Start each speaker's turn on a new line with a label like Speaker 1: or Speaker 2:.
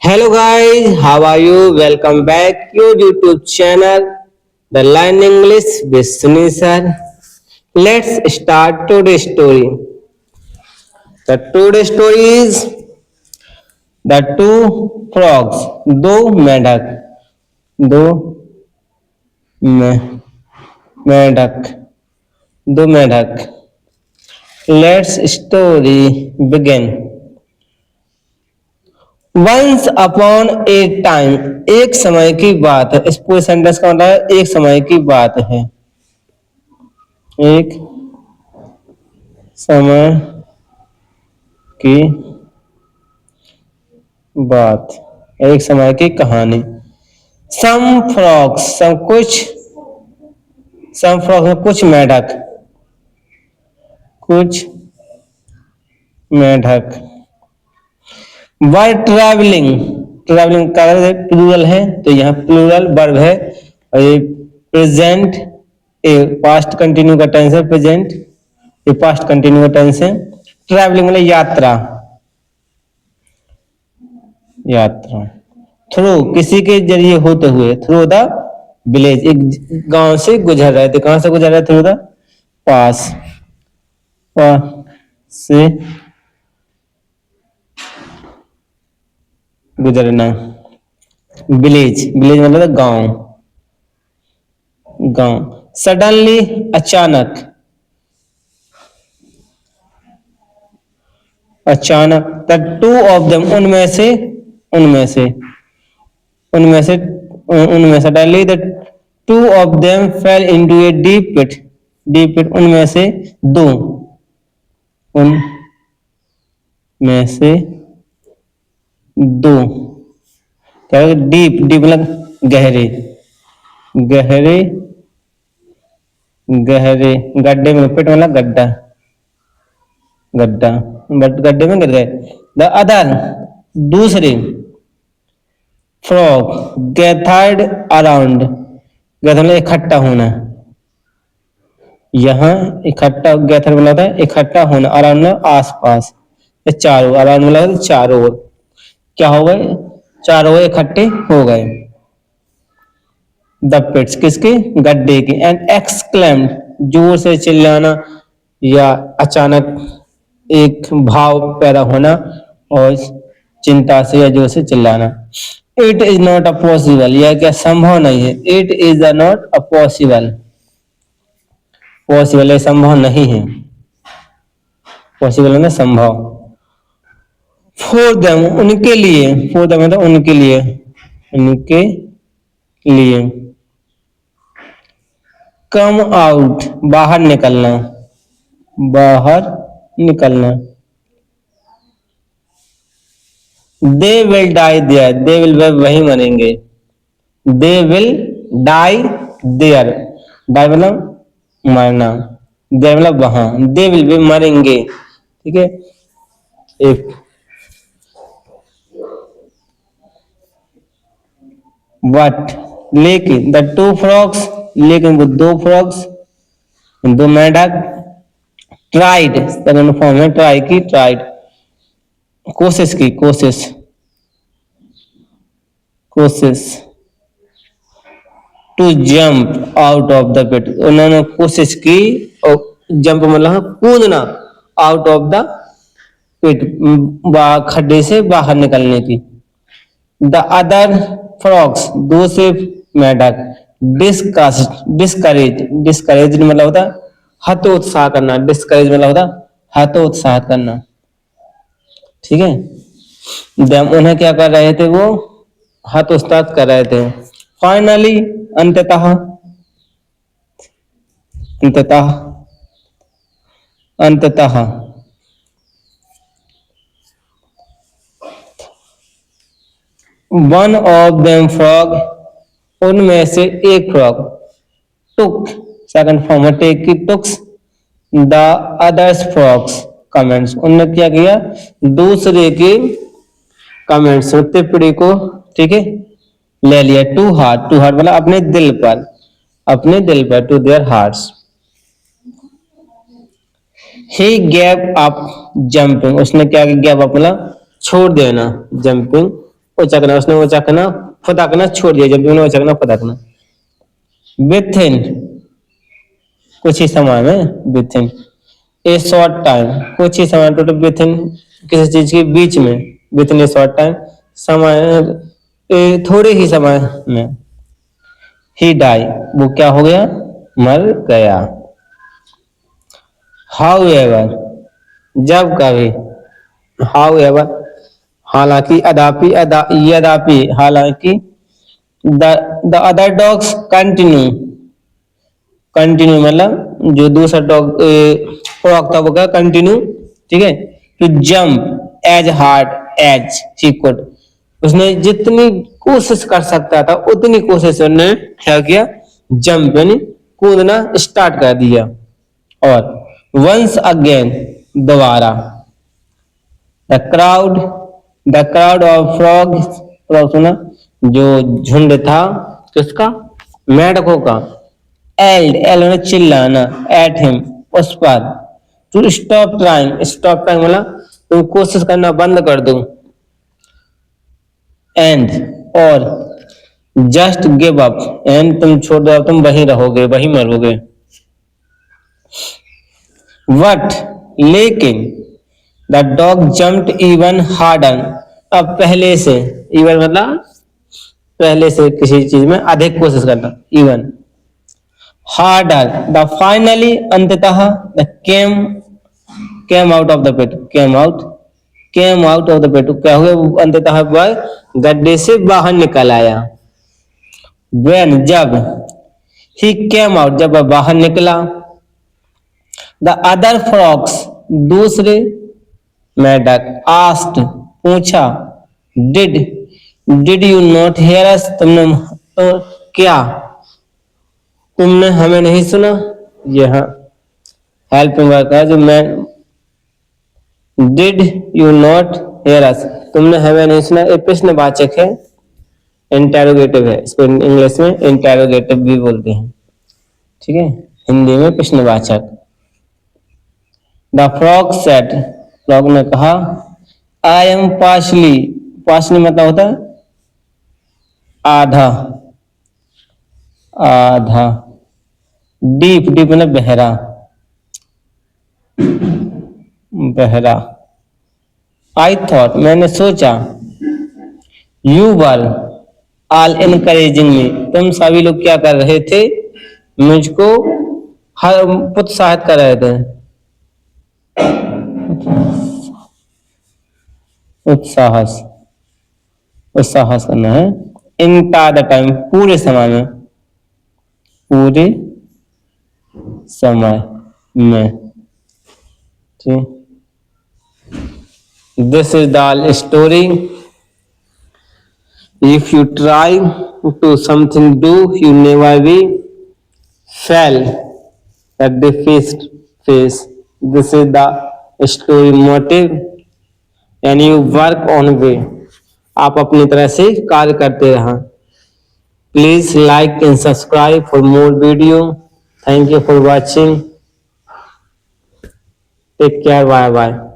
Speaker 1: Hello guys, how are you? Welcome back your YouTube channel, The Learn English with Sunil sir. Let's start today's story. The today's story is the two frogs, दो मेंढक, दो मे- मेंढक, दो मेंढक. Let's story begin. Once upon a time, एक समय की बात है. इस पूरे सेंटेंस का मतलब है एक समय की बात है. एक समय की बात, एक समय की कहानी. सम फ्रॉग्स, सम फ्रॉग्स में कुछ मेढक, कुछ मेढक वर ट्रैवलिंग. ट्रैवलिंग का प्लूरल है तो यहाँ प्लूरल वर्ब है और ये प्रेजेंट ए पास्ट कंटिन्यू का टेंस है. प्रेजेंट ये पास्ट कंटिन्यू का टेंस है. ट्रैवलिंग मतलब यात्रा, यात्रा. थ्रू किसी के जरिए होते हुए, थ्रू द विलेज, एक गांव से गुजर रहे थे. कहां से गुजर रहे? थ्रू द पास, पास से गुजरना. विलेज, विलेज मतलब गांव, गांव. सडनली अचानक, अचानक. द टू ऑफ देम उनमें से, उनमें से, उनमें से, उनमें से suddenly the two of them fell into a deep pit, deep pit. उनमें से दो, उनमें से दो. क्या डीप, डीप मतलब गहरे, गहरे, गहरे. गड्ढे में, पिट मतलब गड्ढा, गड्ढा, बट गड्ढे में गिर गए. द अदर दूसरे, फ्रॉग गैथर्ड अराउंड, गैथर मतलब इकट्ठा होना. यहाँ इकट्ठा, गैथर मतलब है इकट्ठा होना, अराउंड मतलब आस पास, चारों. अराउंड मतलब चारों ओर. क्या हो गए? चारों ओर इकट्ठे हो गए. द पिट्स किसके? गड्ढे के. एंड एक्सक्लेम्ड जोर से चिल्लाना या अचानक एक भाव पैदा होना और चिंता से या जोर से चिल्लाना. It is not a possible, यह क्या संभव नहीं है. It is not a possible, possible है संभव नहीं है. पॉसिबल है संभव. फॉर देम उनके लिए, फॉर देम मतलब उनके लिए, उनके लिए. कम आउट बाहर निकलना, बाहर निकलना. They will die there, they will वही मरेंगे. They will die there, die मतलब मरना, देयर मतलब वहां. दे विल वे मरेंगे. ठीक है. एक बट लेकिन, द टू फ्रॉग्स लेकिन वो दो फ्रॉग्स, दो मेढक. ट्राइड सेकंड फॉर्म में ट्राई की, ट्राइड कोशिश की, कोशिश, कोशिश. To jump out of the pit, उन्होंने कोशिश की. और जंप मतलब कूदना, आउट ऑफ द पिट खड्डे से बाहर निकलने की. द अदर फ्रॉग्स दूसरे मेढक. डिस्करेज, डिस्करेज मतलब होता है हतोत्साह करना. डिस्करेज मतलब होता है हतोत्साह करना. ठीक है. देम उन्हें क्या कर रहे थे? वो हतोत्साह कर रहे थे. फाइनली अंततः, अंततः, अंततः. वन ऑफ देम फ्रॉग उनमें से एक फ्रॉग. टुक सेकंड फॉर्म में टेक की, takes the others frogs comments. उनने क्या किया? दूसरे के कमेंट्स, टिप्पणी को, ठीक है, ले लिया. टू हार्ट, टू हार्ट मतलब अपने दिल पर, अपने दिल पर. To their hearts. He gave up jumping, उसने क्या गैव अप मतलब छोड़ देना, जंपिंग उचकना, उसने उचकना फुदकना छोड़ दिया, जंपिंग ने उचकना फुदकना। विथ इन कुछ ही समय में, with in A short time कुछ ही समय, टोटल विथ इन किसी चीज के बीच में, with in A short time समय थोड़े ही समय में, ही डाई वो क्या हो गया, मर गया। हाउ एवर जब कभी, हाउ एवर हालांकि, अदापि यदापि हालांकि, the other dogs continue, continue मतलब जो दूसरा डॉग फ्रॉग था वो क्या कंटिन्यू, ठीक है, to jump as hard as he could, उसने जितनी कोशिश कर सकता था उतनी कोशिश उसने क्या किया, जंप यानी कूदना स्टार्ट कर दिया। और वंस अगेन दोबारा, the crowd of frog, frog सुना, जो झुंड था किसका, मेढकों का, एल्ड एल चिल्लाना, एट हिम उस पर, to stop trying, stop trying मतलब तुम कोशिश करना बंद कर दो, एंड और जस्ट गिव अप एंड तुम छोड़ दो, अब तुम वहीं रहोगे वहीं मरोगे। वट लेकिन, the dog jumped even harder, अब पहले से, इवन मतलब पहले से किसी चीज में अधिक कोशिश करना, इवन हार्डर, द फाइनली अंततः, the came out of the pit, came out of the pit क्या हो गया, अंततः वह गड्ढे से बाहर निकल आया। when जब, he came out जब वह बाहर निकला, the other frogs दूसरे मेढक asked पूछा, did you not hear us तुमने क्या तुमने हमें नहीं सुना, यह हेल्पिंग वर्ब है जो मैं, डिड यू नॉट हेयर अस तुमने हमें नहीं सुना, ये प्रश्नवाचक है, इंटेरोगेटिव है, इसको इंग्लिश में इंटेरोगेटिव भी बोलते हैं, ठीक है, हिंदी में प्रश्नवाचक। द फ्रॉग सेड, फ्रॉग ने कहा, आई एम पार्शली मतलब होता है आधा, आधा, डीप मतलब बहरा, बहरा। आई थॉट मैंने सोचा, यू वर ऑल इनकरेजिंग मी तुम सभी लोग क्या कर रहे थे, मुझको हर प्रोत्साहित कर रहे थे, उत्साहस, उत्साहस करना है, इन द टाइम पूरे समय में, पूरे समय में, ठीक। This is the story. If you try to something do, you never be fail at the first phase. This is the story motive and you work on way. आप अपनी तरह से कार्य करते रहा। Please like and subscribe for more video. Thank you for watching. Take care. Bye bye.